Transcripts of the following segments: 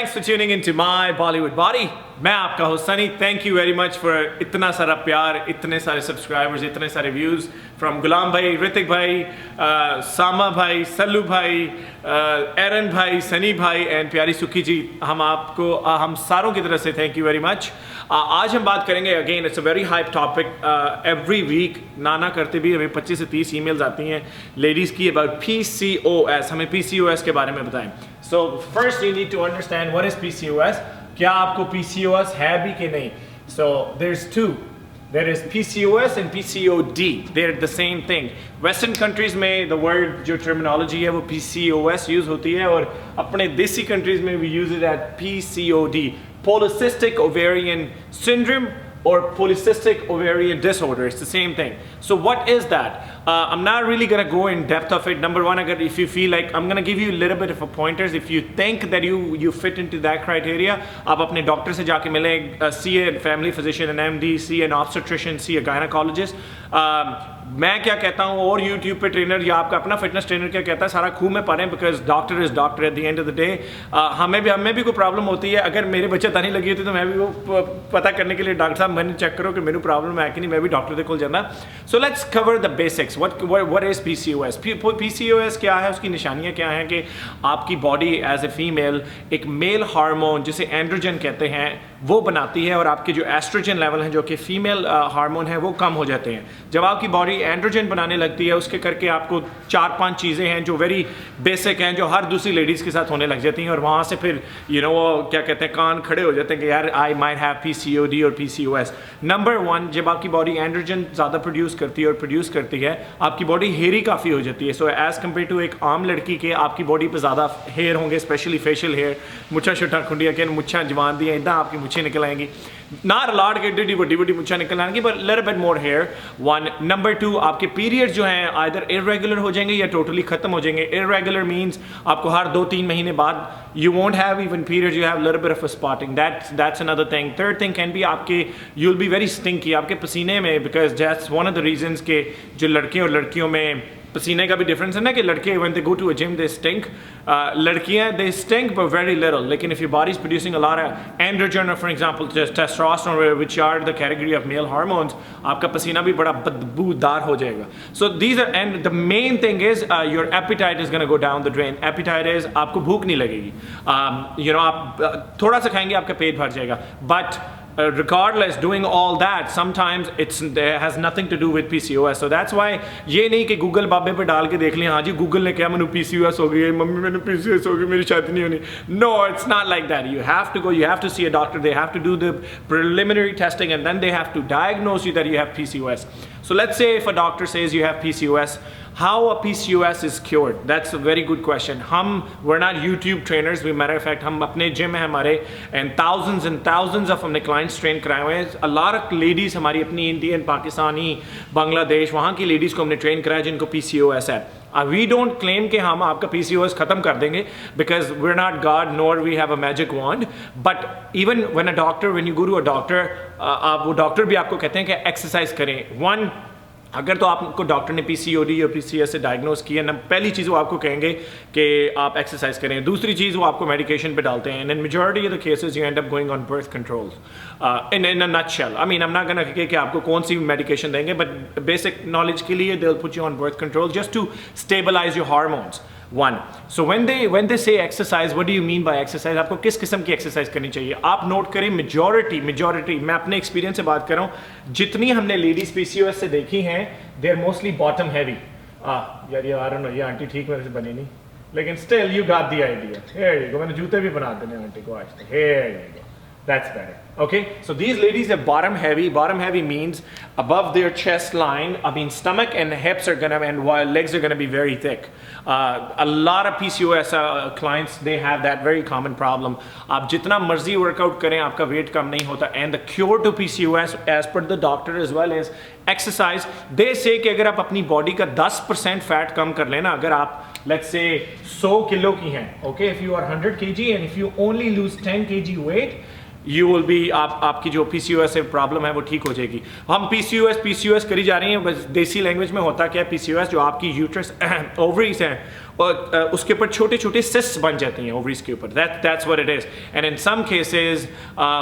Thanks for tuning into my Bollywood Body. मैं आपका host Sunny. Thank you very much for इतना सारा प्यार, इतने सारे सब्सक्राइबर्स, इतने सारे व्यूज़ फ्रॉम गुलाम भाई, ऋतिक भाई, सामा भाई, सल्लू भाई, एरन भाई, सनी भाई एंड प्यारी सुखी जी. हम सारों की तरफ से थैंक यू वेरी मच. आज हम बात करेंगे again it's a very hype topic. Every week ना करते भी हमें 25 से 30 ईमेल्स आती हैं लेडीज़ की अबाउट PCOS. हमें PCOS के बारे में बताएं. So first you need to understand what is PCOS. क्या आपको PCOS है भी कि नहीं? So there's two. There is PCOS and PCOD. They're the same thing. Western countries में the word जो terminology है वो PCOS use होती है और अपने देसी countries में we use it at PCOD. Polycystic ovarian syndrome or polycystic ovarian disorder. It's the same thing. So what is that? I'm not really gonna go in depth of it. Number one, if you feel like I'm gonna give you a little bit of a pointers. If you think that you fit into that criteria, आप अपने doctor से जाके मिले, see a family physician, an MD, see an obstetrician, see a gynecologist. मैं क्या कहता हूँ और YouTube पे ट्रेनर या आपका अपना फिटनेस ट्रेनर क्या कहता है सारा खूब में पढ़ें because doctor is doctor at the end of the day. हमें भी कोई प्रॉब्लम होती है. अगर मेरे बच्चे तानी लगी होती तो मैं भी वो पता करने के लिए डॉक्टर साहब मैंने चेक करो कि मेरी प्रॉब्लम है कि नहीं, मैं भी डॉक्टर के खोल जाता. So let's cover the basics. What is PCOS? PCOS क्या है, उसकी निशानियाँ क्या हैं कि आपकी बॉडी एज ए फीमेल एक मेल हार्मोन जिसे एंड्रोजन कहते हैं वो बनाती है और आपके जो एस्ट्रोजन लेवल हैं जो कि फीमेल हार्मोन है वो कम हो जाते हैं. जब आपकी बॉडी एंड्रोजन बनाने लगती है उसके करके आपको 4-5 चीज़ें हैं जो वेरी बेसिक हैं जो हर दूसरी लेडीज़ के साथ होने लग जाती हैं और वहाँ से फिर वो क्या कहते हैं कान खड़े हो जाते हैं कि यार आई माइट हैव PCOD और PCOS. नंबर वन, जब आपकी बॉडी एंड्रोजन ज़्यादा प्रोड्यूस करती है आपकी बॉडी हेयरी काफ़ी हो जाती है. सो एज़ कम्पेयर टू एक आम लड़की के आपकी बॉडी पर ज़्यादा हेयर होंगे, स्पेशली फेशियल हेयर. मुच्छा छुट्टा खुंडिया के मुच्छा जवान दी इदा आपकी मुच्छें निकल आएंगी. Not a lot के डी बड़ी मुच्छा निकल आएंगी but little bit more hair. One. Number two, आपके पीरियड जो हैं either irregular हो जाएंगे या totally ख़त्म हो जाएंगे. Irregular means आपको हर 2-3 महीने बाद you won't have even periods, you have a little bit of a spotting. That's another thing. Third thing can be आपके you'll be very stinky आपके पसीने में because that's one of the reasons के जो लड़के और लड़कियों में पसीने का भी डिफरेंस है ना कि लड़के when they go to a gym they stink. लड़कियां they stink but very little. लेकिन if your body is producing a lot of androgen or for example just testosterone which are the category of male hormones, आपका पसीना भी बड़ा बदबूदार हो जाएगा. So these are and the main thing is your appetite is going to go down the drain. Appetite is आपको भूख नहीं लगेगी. आप थोड़ा सा खाएंगे आपका पेट भर जाएगा. But regardless doing all that sometimes it has nothing to do with PCOS. So that's why ये नहीं कि गूगल बाबे पे डाल के देख लिया हाँ जी गूगल ने क्या मैंने PCOS हो गई, मम्मी मैंने PCOS हो गई, मेरी शादी नहीं होनी. No, it's not like that. You have to go, you have to see a doctor, they have to do the preliminary testing and then they have to diagnose you that you have PCOS. So let's say if a doctor says you have PCOS, how a PCOS is cured? That's a very good question. We're not YouTube trainers. We matter of fact, हम अपने gym है हमारे and thousands of हमने clients train कराए हुए हैं. A lot of ladies हमारी अपनी Indian, पाकिस्तानी, बांग्लादेश वहाँ की ladies को हमने train कराया जिनको PCOS है. We don't claim कि हम आपका PCOS ख़त्म कर देंगे because we're not God nor we have a magic wand. But even when you go to a doctor, आप वो doctor भी आपको कहते हैं कि exercise करें. One, अगर तो आपको डॉक्टर ने PCOD या PCOS से डायग्नोज किया ना, पहली चीज़ वो आपको कहेंगे कि आप एक्सरसाइज करें. दूसरी चीज़ वो आपको मेडिकेशन पे डालते हैं. And in majority of the cases you end up going on birth controls in a nutshell. I mean I am not gonna कि आपको कौन सी मेडिकेशन देंगे बट बेसिक नॉलेज के लिए they will put you on birth control just to stabilise your hormones. One. So when they say exercise, what do you mean by exercise? आपको किस किस्म की एक्सरसाइज करनी चाहिए? आप नोट करें majority मैं अपने एक्सपीरियंस से बात कर रहा हूँ, जितनी हमने लेडीज PCOS से देखी हैं they are mostly bottom heavy. यार ये I don't know, ये आंटी ठीक मेरे से बनी नहीं लेकिन still you got the idea. Here you go. मैंने जूते भी बना देने आंटी को आज तक. Here you go. That's better. Okay, so these ladies are bottom heavy. Bottom heavy means above their chest line. I mean stomach and hips are gonna and legs are gonna be very thick. A lot of PCOS clients they have that very common problem. आप जितना मर्जी workout करें आपका wait कम नहीं होता. And the cure to PCOS as per the doctor as well as exercise. They say कि अगर आप अपनी बॉडी का 10% फैट कम कर लेना, अगर आप let's say 100 किलो की हैं, okay, if you are 100 kg and if you only lose 10 kg weight, you will be आपकी जो PCOS से प्रॉब्लम है वो ठीक हो जाएगी. हम PCOS करी जा रही हैं. बस देसी लैंग्वेज में होता क्या है PCOS, जो आपकी यूट्रस ओवरीज हैं और उसके ऊपर छोटे छोटे सिस्ट्स बन जाती हैं ओवरीज के ऊपर, that's what it is. And in some cases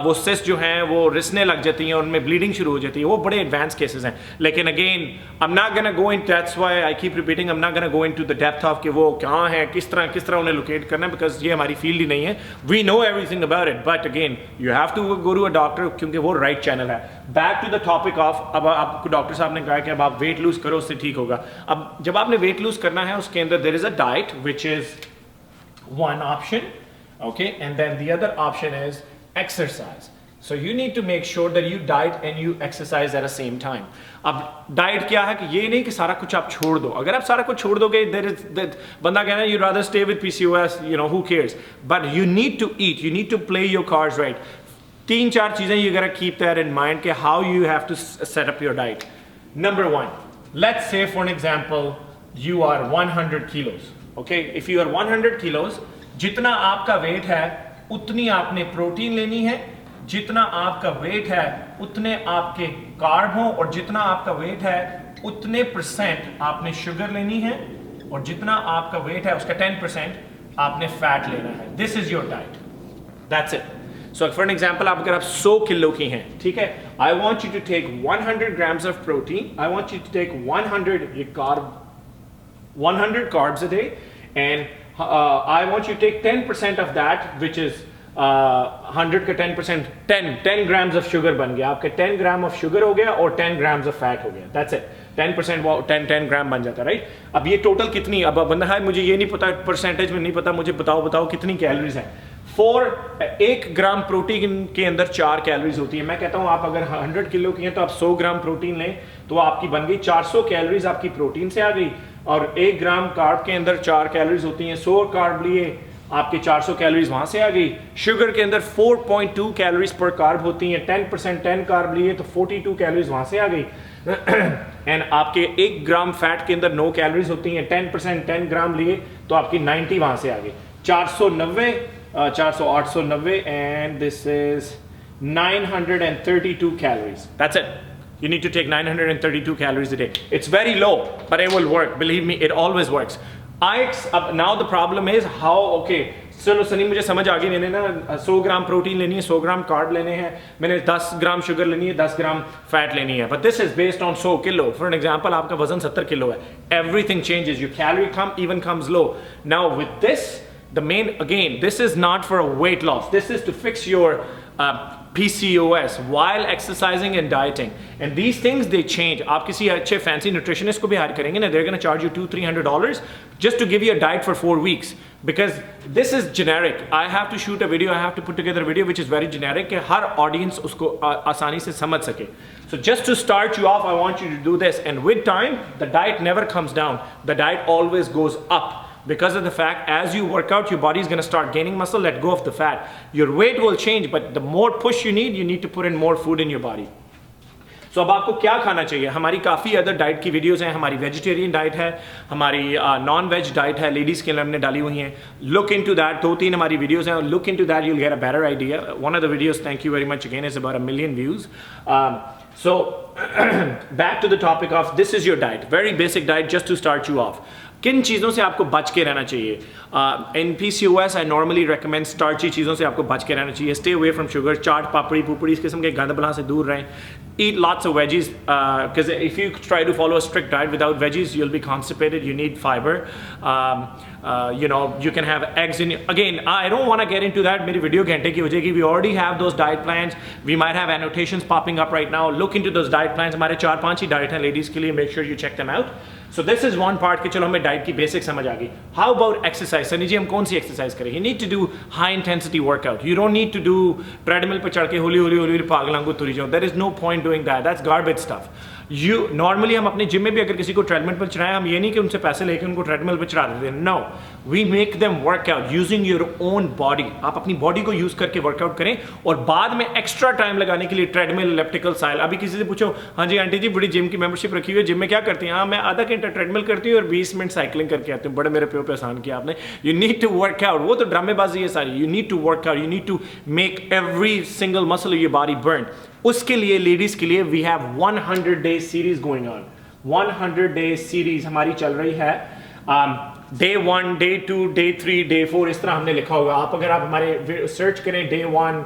वो सिस्ट जो हैं वो रिसने लग जाती हैं और उनमें ब्लीडिंग शुरू हो जाती है, वो बड़े एडवांस केसेस हैं। लेकिन again I am not gonna go in, that's why I keep repeating, I am not gonna go into the depth of कि वो कहाँ है, किस तरह उन्हें लोकेट करना है, बिकॉज ये हमारी फील्ड ही नहीं है। We know everything about it, but again you have to go to a doctor, क्योंकि वो राइट चैनल है। Back to the topic of, अब आपको डॉक्टर साहब ने कहा कि अब आप वेट लूज करो, उससे ठीक होगा। अब जब आपने वेट लूज करना है, उसके अंदर there is a diet which is one option, okay, and then the other option is exercise. So you need to make sure that you diet and you exercise at the same time. अब diet क्या है कि ये नहीं कि सारा कुछ आप छोड़ दो। अगर आप सारा कुछ छोड़ दोगे, there is that बंदा कहना you rather stay with PCOS, you know, who cares, but you need to eat, you need to play your cards right. 3-4 चीजें you gotta keep that in mind कि how you have to set up your diet. Number 1, let's say for an example you are 100 kilos. Okay, if you are 100 kilos, जितना आपका wait है उतनी आपने protein लेनी है, जितना आपका वेट है उतने आपके कार्ब हो, और जितना आपका वेट है उतने % आपने शुगर लेनी है, और जितना आपका वेट है उसका 10% आपने फैट लेना है। This is your diet, that's it. So for an example, आप अगर आप 100 किलो की हैं, ठीक है, I want you to take 100 grams of protein, I want you to take 100 carbs a day, and I want you to take 10% of that, which is 100 का 10%, 10 grams of sugar बन गया आपके, 10 ग्राम ऑफ शुगर हो गया और 10 grams of fat हो गया, that's it. 10% वो 10 ग्राम बन जाता है, राइट। अब ये टोटल कितनी, अब बंदा है मुझे ये नहीं पता, परसेंटेज में नहीं पता, मुझे बताओ कितनी कैलोरीज है। 1 ग्राम प्रोटीन के अंदर 4 कैलोरीज होती है। मैं कहता हूँ आप अगर 100 किलो की हैं तो आप 100 ग्राम प्रोटीन लें तो आपकी बन गई 400 कैलोरीज आपकी प्रोटीन से आ गई, और 1 ग्राम कार्ब के अंदर 4 कैलोरीज होती हैं, 100 कार्ब लिए आपके 400 कैलोरीज वहां से आ गई। शुगर के अंदर 4.2 कैलोरीज पर कार्ब होती हैं, 10% 10 कार्ब लिए तो 42 कैलोरीज वहां से आ गई। एंड आपके 1 ग्राम फैट के अंदर 9 कैलोरीज होती हैं, 10% 10 ग्राम लिए तो आपकी 90 वहां से आ गई। 890 and this is 932 calories. That's it. You need to take 932 calories a day. It's very low, but it will work. Believe me, it always works. Now the problem is how, okay, चलो सनी मुझे समझ आ गई, मैंने ना 100 gram protein लेनी है, 100 ग्राम carb लेने हैं, मैंने 10 ग्राम शुगर लेनी है, 10 ग्राम फैट लेनी है, but this is based on 100 kilo. For an example, आपका वजन 70 किलो है, everything changes, your calorie even comes low. Now with this, the main, again, this is not for a weight loss, this is to fix your PCOS while exercising and dieting, and these things they change. आप किसी अच्छे fancy nutritionist को भी higher करेंगे ना, they're going to charge you $200-300 just to give you a diet for 4 weeks, because this is generic. I have to shoot a video, I have to put together a video which is very generic कि हर audience उसको आसानी से समझ सके। So just to start you off, I want you to do this, and with time the diet never comes down, the diet always goes up. Because of the fact, as you work out, your body is going to start gaining muscle, let go of the fat. Your weight will change, but the more push you need to put in more food in your body. So अब आपको क्या खाना चाहिए? हमारी काफ़ी other diet की videos हैं, हमारी वेजिटेरियन डाइट है, हमारी नॉन वेज डाइट है, लेडीज़ के लिए हमने डाली हुई हैं। लुक इनटू दैट, 2-3 हमारी वीडियोस हैं, look into that, you'll get a better idea. One of the videos, thank you very much again, is about 1 million views. So back to the topic of this is your diet, very basic diet just to start you off. किन चीज़ों से आपको बच के रहना चाहिए? इन PCOS आई normally recommend starchy चीज़ों से आपको बच के रहना चाहिए। स्टे अवे फ्रॉम शुगर, चाट, पापड़ी, पुपड़ी, इस किस्म के गंद बला से दूर रहें। Eat lots of veggies, because if you try to follow a strict diet without veggies, you'll be constipated. You need fiber. You know, you can have eggs in. Again, I don't want to get into that. मेरी video घंटे की हो जाएगी. We already have those diet plans. We might have annotations popping up right now. Look into those diet plans. हमारे 4-5 ही diet हैं ladies के लिए. Make sure you check them out. So this is one part कि चलो हमें diet की basic समझ आ गई. How about exercise? सनी जी हम कौन सी एक्सरसाइज करें? You need to do high intensity workout. You don't need to do treadmill पर चढ़ के होली पागलांगू तुरी जाओ. There is no point doing that. That's garbage stuff. You normally हम अपने जिम में भी अगर किसी को ट्रेडमिल पर चढ़ाएं, हम ये नहीं कि उनसे पैसे लेके उनको ट्रेडमिल पर चढ़ा देते हैं. No, we make them work out using your own body. आप अपनी बॉडी को यूज करके वर्कआउट करें और बाद में एक्स्ट्रा टाइम लगाने के लिए ट्रेडमिल, इलेप्टिकल साइल. अभी किसी से पूछो, हाँ जी आंटी जी बड़ी जिम की मेंबरशिप रखी हुई है, जिम में क्या करती हैं? हाँ मैं आधा घंटा ट्रेडमिल करती हूँ और 20 मिनट साइकिलिंग करके आती हूँ. बड़े मेरे पे आसान किया आपने. You need to work out. वो तो ड्रामेबाजी है सारी. You need to work out. You need to make every single muscle of your body burn. उसके लिए लेडीज के लिए we have 100 days series going on. 100 days series हमारी चल रही है. डे 1 डे 2 डे 3 डे 4 इस तरह हमने लिखा होगा। आप अगर आप हमारे सर्च करें day 1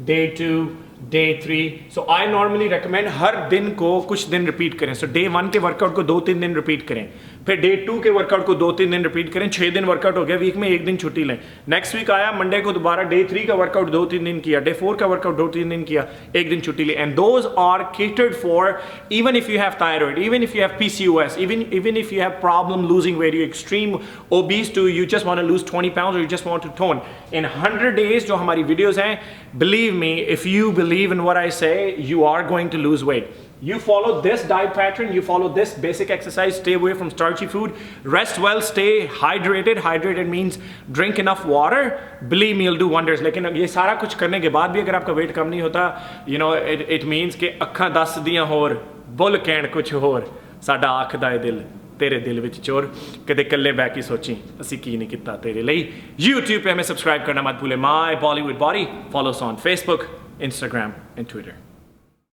day 2 day 3, so I normally recommend हर दिन को कुछ दिन रिपीट करें। सो डे 1 के वर्कआउट को 2-3 दिन रिपीट करें, फिर डे 2 के वर्कआउट को 2-3 दिन रिपीट करें। 6 दिन वर्कआउट हो गया, वीक में 1 दिन छुट्टी लें। नेक्स्ट वीक आया मंडे को दोबारा डे 3 का वर्कआउट 2-3 दिन किया, डे 4 का वर्कआउट 2-3 दिन किया, 1 दिन छुट्टी ली। And those are catered for even if you have thyroid, even if you have PCOS, even if you have problem losing weight, you're extreme obese to you just want to lose 20 pounds or you just want to tone. In 100 days जो हमारी videos हैं, believe me, if you believe in what I say, you are going to lose weight. You follow this diet pattern, you follow this basic exercise, stay away from starchy food, rest well, stay hydrated. Hydrated means drink enough water. Believe me, you'll do wonders. लेकिन ये सारा कुछ करने के बाद भी अगर आपका वेट कम नहीं होता, you know, it means कि अखां दस दियां होर, बुल कहण कुछ होर, साडा आखदा है दिल, तेरे दिल विच चोर, कदे कल्ले बैठ के सोची असी की नहीं किता तेरे लिए। YouTube पे हमें सब्सक्राइब करना मत भूले। My Bollywood Body, follow us on Facebook, Instagram and Twitter.